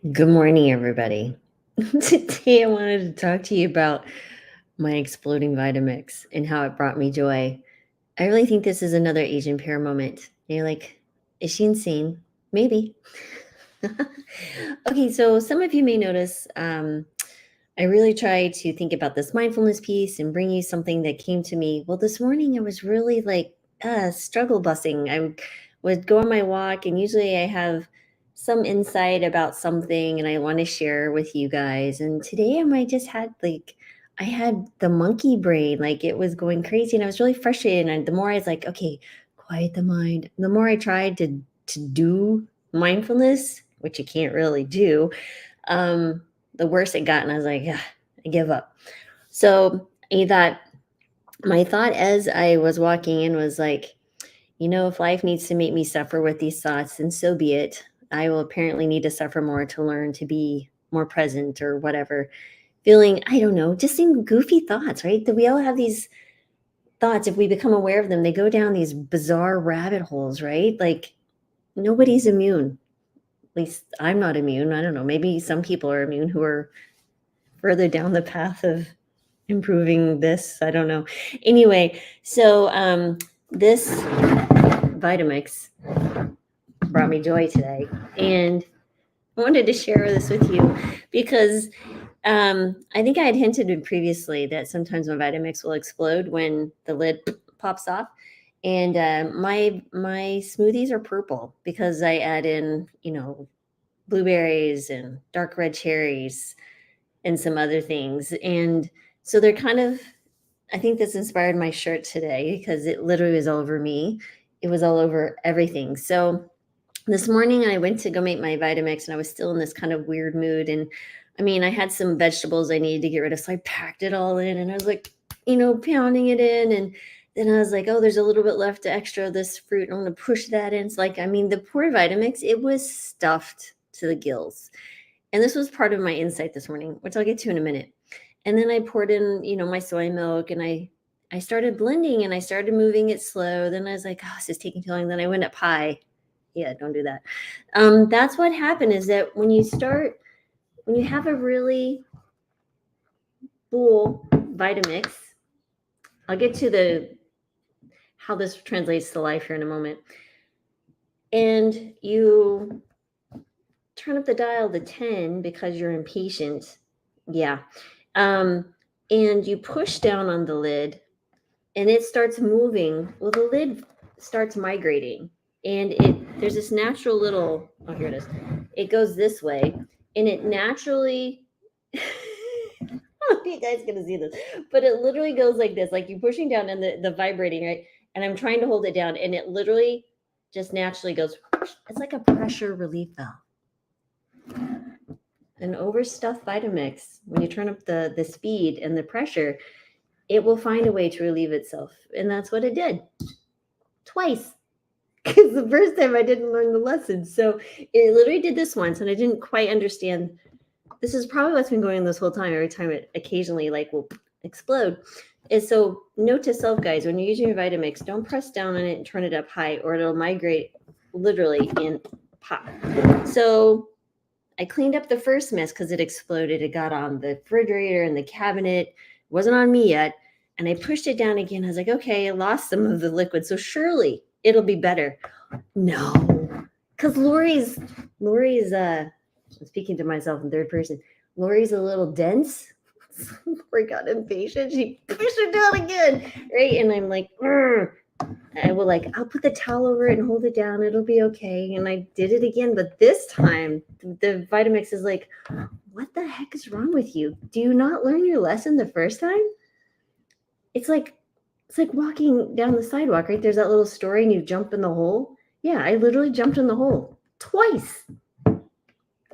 Good morning, everybody. Today, I wanted to talk to you about my exploding Vitamix and how it brought me joy. I really think this is another Asian pear moment. You're like, is she insane? Maybe. Okay, so some of you may notice I really try to think about this mindfulness piece and bring you something that came to me. Well, this morning I was really like struggle busing. I would go on my walk, and usually I have some insight about something and I want to share with you guys. And today I might just had like, I had the monkey brain, like it was going crazy, and I was really frustrated. And the more I was like, okay, quiet the mind, the more I tried to do mindfulness, which you can't really do. Um, the worse it got, and I was like, "Ah, I give up." So I thought, my thought as I was walking in was like, if life needs to make me suffer with these thoughts, then so be it. I will apparently need to suffer more to learn to be more present or whatever. Feeling, I don't know, just some goofy thoughts, right? That we all have these thoughts. If we become aware of them, they go down these bizarre rabbit holes, right? Like nobody's immune. At least I'm not immune. I don't know. Maybe some people are immune who are further down the path of improving this. I don't know. Anyway, so this Vitamix brought me joy today, and I wanted to share this with you because I think I had hinted previously that sometimes my Vitamix will explode when the lid pops off. And my smoothies are purple because I add in, blueberries and dark red cherries and some other things. And so they're kind of, I think this inspired my shirt today because it literally was all over me. It was all over everything. So this morning I went to go make my Vitamix, and I was still in this kind of weird mood. And I mean, I had some vegetables I needed to get rid of. So I packed it all in, and I was like, pounding it in. And then I was like, oh, there's a little bit left extra of this fruit. I'm going to push that in. It's like, I mean, the poor Vitamix, it was stuffed to the gills. And this was part of my insight this morning, which I'll get to in a minute. And then I poured in, my soy milk, and I started blending, and I started moving it slow. Then I was like, oh, this is taking too long. Then I went up high. Yeah, don't do that. That's what happened, is that when you have a really full Vitamix, I'll get to the how this translates to life here in a moment. And you turn up the dial to 10 because you're impatient. Yeah. And you push down on the lid, and it starts moving. Well, the lid starts migrating, and there's this natural little, oh, here it is. It goes this way, and it naturally, I don't know if you guys gonna see this, but it literally goes like this, like you're pushing down and the vibrating, right? And I'm trying to hold it down, and it literally just naturally goes. It's like a pressure relief valve. An overstuffed Vitamix, when you turn up the speed and the pressure, it will find a way to relieve itself. And that's what it did twice. Because the first time I didn't learn the lesson. So it literally did this once, and I didn't quite understand. This is probably what's been going on this whole time. Every time it occasionally like will explode. Is so note to self, guys, when you're using your Vitamix, don't press down on it and turn it up high, or it'll migrate literally and pop. So I cleaned up the first mess because it exploded. It got on the refrigerator and the cabinet. It wasn't on me yet. And I pushed it down again. I was like, okay, I lost some of the liquid, so surely it'll be better. No, because Lori's I'm speaking to myself in third person. Lori's a little dense. Lori got impatient. She pushed it down again, right? And I'm like, "Urgh." I'll put the towel over it and hold it down. It'll be okay. And I did it again, but this time the Vitamix is like, what the heck is wrong with you? Do you not learn your lesson the first time? It's like walking down the sidewalk, right? There's that little story, and you jump in the hole. Yeah, I literally jumped in the hole twice,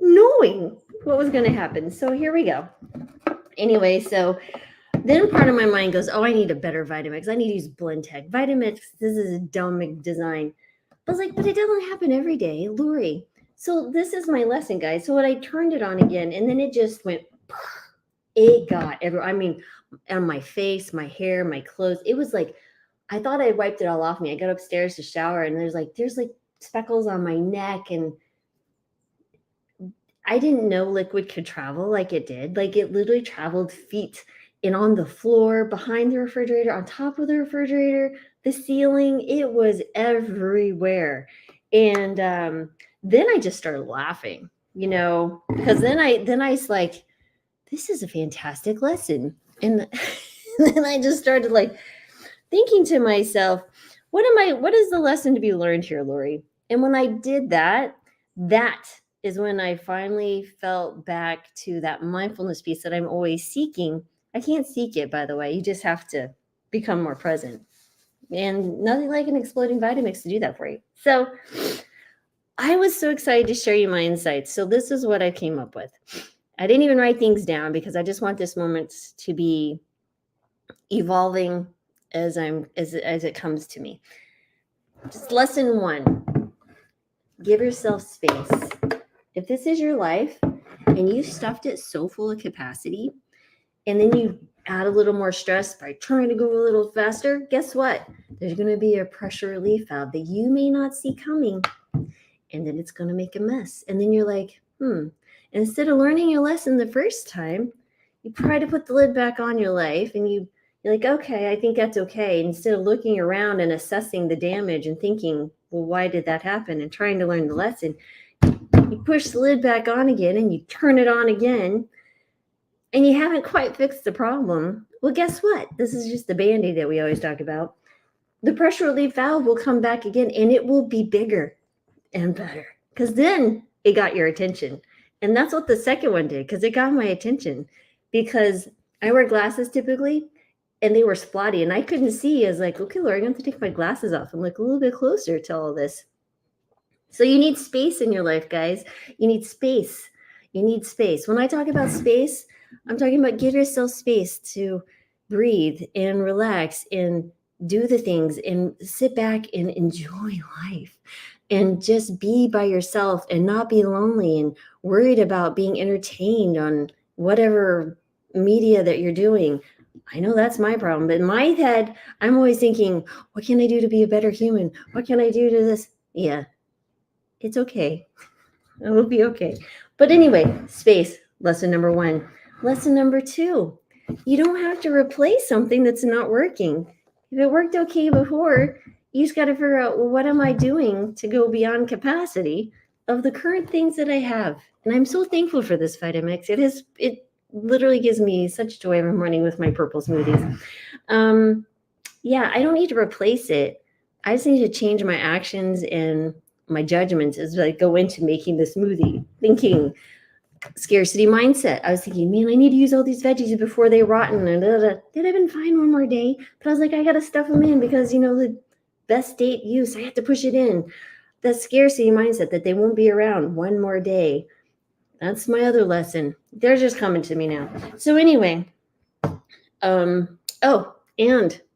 knowing what was going to happen. So here we go. Anyway, so then part of my mind goes, oh, I need a better Vitamix. I need to use Blendtec. Vitamix, this is a dumb design. I was like, but it doesn't happen every day, Lori. So this is my lesson, guys. So when I turned it on again, and then it just went, it got everywhere. I mean, on my face, my hair, my clothes. It was like, I thought I wiped it all off me. I got upstairs to shower, and there's like speckles on my neck, and I didn't know liquid could travel like it did. Like it literally traveled feet and on the floor, behind the refrigerator, on top of the refrigerator, the ceiling. It was everywhere. And then I just started laughing, because then I was like, this is a fantastic lesson. And then I just started like thinking to myself, what is the lesson to be learned here, Lori? And when I did that, that is when I finally felt back to that mindfulness piece that I'm always seeking. I can't seek it, by the way. You just have to become more present. And nothing like an exploding Vitamix to do that for you. So I was so excited to share you my insights. So this is what I came up with. I didn't even write things down because I just want this moment to be evolving as it comes to me. Just lesson 1, give yourself space. If this is your life and you stuffed it so full of capacity, and then you add a little more stress by trying to go a little faster, guess what? There's going to be a pressure relief valve that you may not see coming, and then it's going to make a mess. And then you're like, instead of learning your lesson the first time, you try to put the lid back on your life, and you're like, okay, I think that's okay. Instead of looking around and assessing the damage and thinking, well, why did that happen? And trying to learn the lesson, you push the lid back on again and you turn it on again, and you haven't quite fixed the problem. Well, guess what? This is just the Band-Aid that we always talk about. The pressure relief valve will come back again, and it will be bigger and better because then it got your attention. And that's what the second one did, because it got my attention, because I wear glasses typically, and they were spotty, and I couldn't see. I was like, okay, Laura, I'm going to have to take my glasses off and look a little bit closer to all this. So you need space in your life, guys. You need space. You need space. When I talk about space, I'm talking about give yourself space to breathe and relax and do the things and sit back and enjoy life and just be by yourself and not be lonely and worried about being entertained on whatever media that you're doing. I know that's my problem, but in my head, I'm always thinking, what can I do to be a better human? What can I do to this? Yeah, it's okay. It will be okay. But anyway, space, lesson number 1. Lesson number 2, you don't have to replace something that's not working. If it worked okay before, you just got to figure out, well, what am I doing to go beyond capacity of the current things that I have? And I'm so thankful for this Vitamix. It literally gives me such joy every morning with my purple smoothies. Yeah, I don't need to replace it. I just need to change my actions and my judgments as I go into making the smoothie, thinking scarcity mindset. I was thinking, man, I need to use all these veggies before they rotten. And Did I even find one more day? But I was like, I got to stuff them in because, the best date use, I have to push it in. That scarcity mindset that they won't be around one more day. That's my other lesson. They're just coming to me now. So anyway, and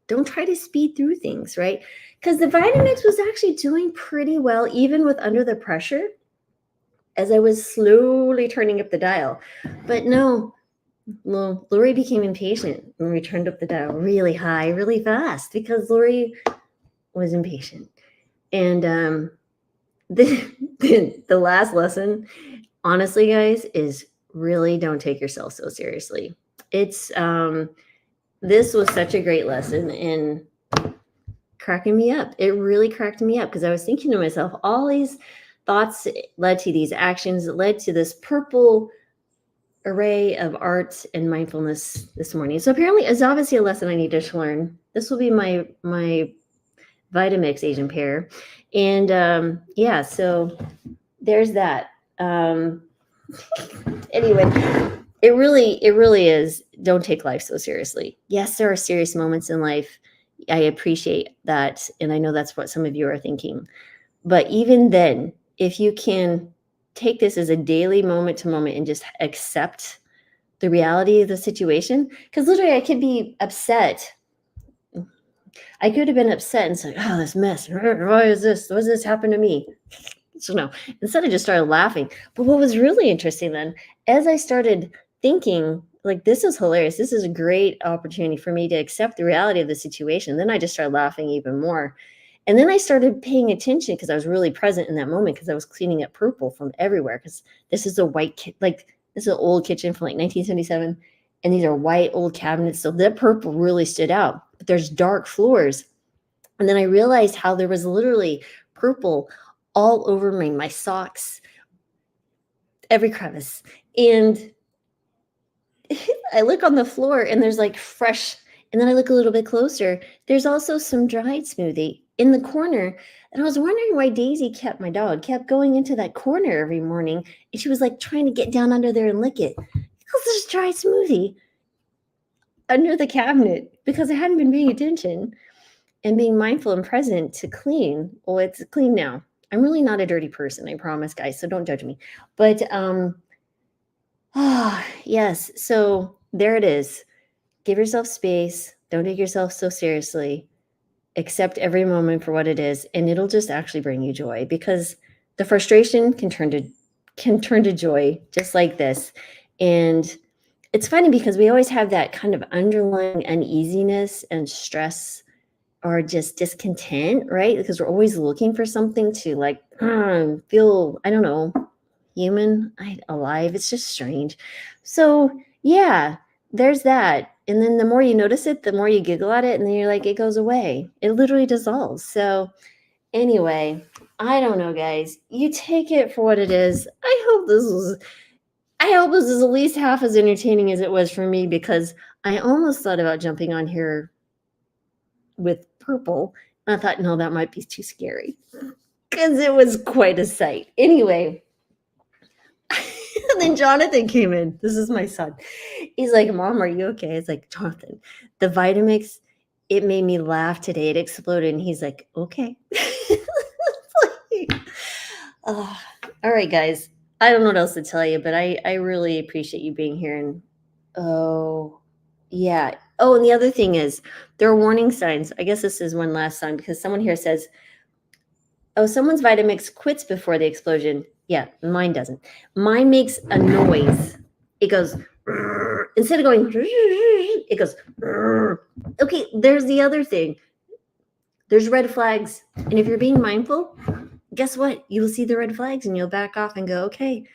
don't try to speed through things, right? Because the Vitamix was actually doing pretty well, even with under the pressure, as I was slowly turning up the dial. But no, Lori became impatient and we turned up the dial really high, really fast, because Lori was impatient. And the last lesson, honestly, guys, is really don't take yourself so seriously. It's this was such a great lesson in cracking me up. It really cracked me up because I was thinking to myself, all these thoughts led to these actions that led to this purple array of art and mindfulness this morning. So apparently it's obviously a lesson I need to learn. This will be my Vitamix Asian pear. And yeah, so there's that. Anyway, it really is. Don't take life so seriously. Yes, there are serious moments in life. I appreciate that. And I know that's what some of you are thinking. But even then, if you can take this as a daily moment to moment and just accept the reality of the situation, because literally I could be upset. I could have been upset and said, oh, this mess. Why is this? What does this happen to me? So no, instead I just started laughing. But what was really interesting then, as I started thinking, like, this is hilarious. This is a great opportunity for me to accept the reality of the situation. Then I just started laughing even more. And then I started paying attention because I was really present in that moment because I was cleaning up purple from everywhere. Because this is a white, like this is an old kitchen from like 1977. And these are white old cabinets. So that purple really stood out. But there's dark floors. And then I realized how there was literally purple all over my socks, every crevice. And I look on the floor and there's like fresh, and then I look a little bit closer. There's also some dried smoothie in the corner. And I was wondering why Daisy my dog, kept going into that corner every morning. And she was like trying to get down under there and lick it. Because there's dried smoothie under the cabinet because I hadn't been paying attention and being mindful and present to clean. Well, it's clean now. I'm really not a dirty person, I promise, guys. So don't judge me. But yes. So there it is. Give yourself space. Don't take yourself so seriously. Accept every moment for what it is, and it'll just actually bring you joy, because the frustration can turn to joy just like this. And it's funny because we always have that kind of underlying uneasiness and stress or just discontent, right? Because we're always looking for something to like feel, I don't know, human, alive. It's just strange. So yeah, there's that. And then the more you notice it, the more you giggle at it, and then you're like, it goes away. It literally dissolves. So anyway, I don't know, guys. You take it for what it is. I hope this is at least half as entertaining as it was for me, because I almost thought about jumping on here with purple. And I thought, no, that might be too scary, because it was quite a sight. Anyway. And then Jonathan came in. This is my son. He's like, Mom, are you okay? It's like, Jonathan, the Vitamix, it made me laugh today. It exploded. And he's like, okay. Oh, all right, guys. I don't know what else to tell you, but I really appreciate you being here. And oh, yeah. Oh, and the other thing is, there are warning signs. I guess this is one last sign, because someone here says, oh, someone's Vitamix quits before the explosion. Yeah, mine doesn't. Mine makes a noise. It goes, instead of going, it goes, okay, there's the other thing. There's red flags. And if you're being mindful, guess what? You will see the red flags and you'll back off and go, okay,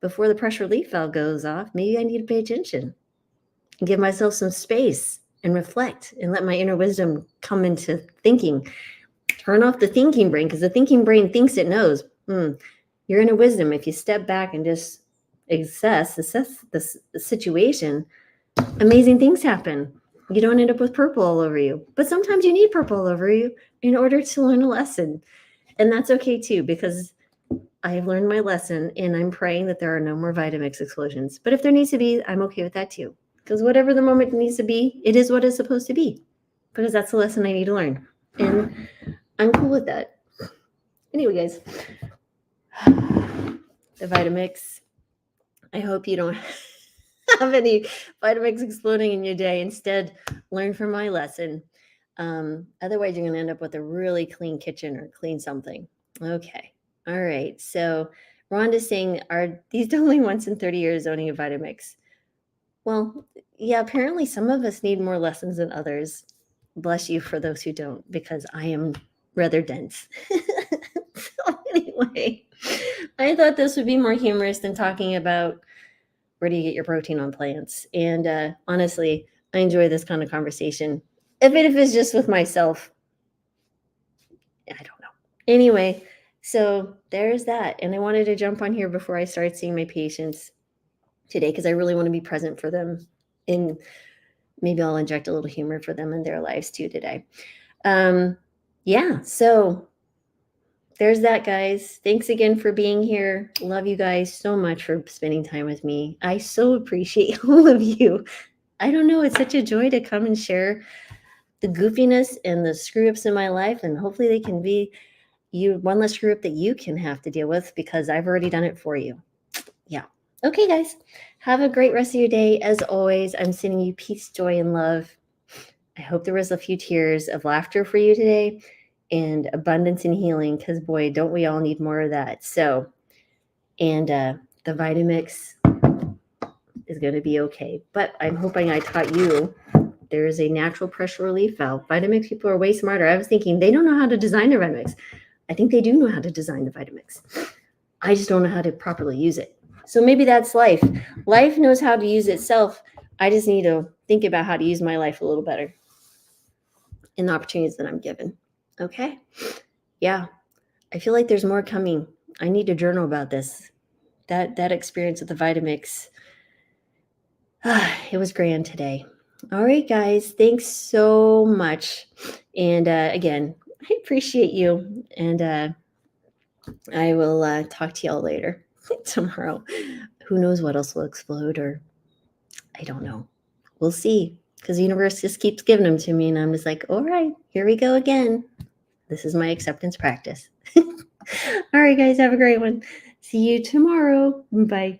before the pressure relief valve goes off, maybe I need to pay attention and give myself some space and reflect and let my inner wisdom come into thinking. Turn off the thinking brain, because the thinking brain thinks it knows. Your inner wisdom, if you step back and just assess the situation, amazing things happen. You don't end up with purple all over you. But sometimes you need purple all over you in order to learn a lesson. And that's okay too, because I have learned my lesson, and I'm praying that there are no more Vitamix explosions. But if there needs to be, I'm okay with that too. Because whatever the moment needs to be, it is what it's supposed to be. Because that's the lesson I need to learn. And I'm cool with that. Anyway, guys, the Vitamix. I hope you don't have any Vitamix exploding in your day. Instead, learn from my lesson. Otherwise, you're going to end up with a really clean kitchen or clean something. Okay. All right. So Rhonda's saying, are these only once in 30 years owning a Vitamix? Well, yeah, apparently some of us need more lessons than others. Bless you for those who don't, because I am rather dense. So anyway, I thought this would be more humorous than talking about where do you get your protein on plants. And honestly, I enjoy this kind of conversation. If it's just with myself, I don't know. Anyway, so there's that. And I wanted to jump on here before I start seeing my patients today, because I really want to be present for them. And maybe I'll inject a little humor for them in their lives too today. Yeah, so there's that, guys. Thanks again for being here. Love you guys so much for spending time with me. I so appreciate all of you. I don't know, it's such a joy to come and share the goofiness and the screw ups in my life, and hopefully they can be one less screw up that you can have to deal with, because I've already done it for you. Yeah. Okay, guys. Have a great rest of your day. As always, I'm sending you peace, joy, and love. I hope there was a few tears of laughter for you today, and abundance and healing, because boy, don't we all need more of that. So, and the Vitamix is going to be okay. But I'm hoping I taught you There is a natural pressure relief valve. Vitamix people are way smarter. I was thinking they don't know how to design their Vitamix. I think they do know how to design the Vitamix. I just don't know how to properly use it. So maybe that's life. Life knows how to use itself. I just need to think about how to use my life a little better in the opportunities that I'm given. Okay? Yeah. I feel like there's more coming. I need to journal about this. That experience with the Vitamix, it was grand today. All right, guys. Thanks so much. And again, I appreciate you. And I will talk to y'all later tomorrow. Who knows what else will explode, or I don't know. We'll see, because the universe just keeps giving them to me. And I'm just like, all right, here we go again. This is my acceptance practice. All right, guys, have a great one. See you tomorrow. Bye.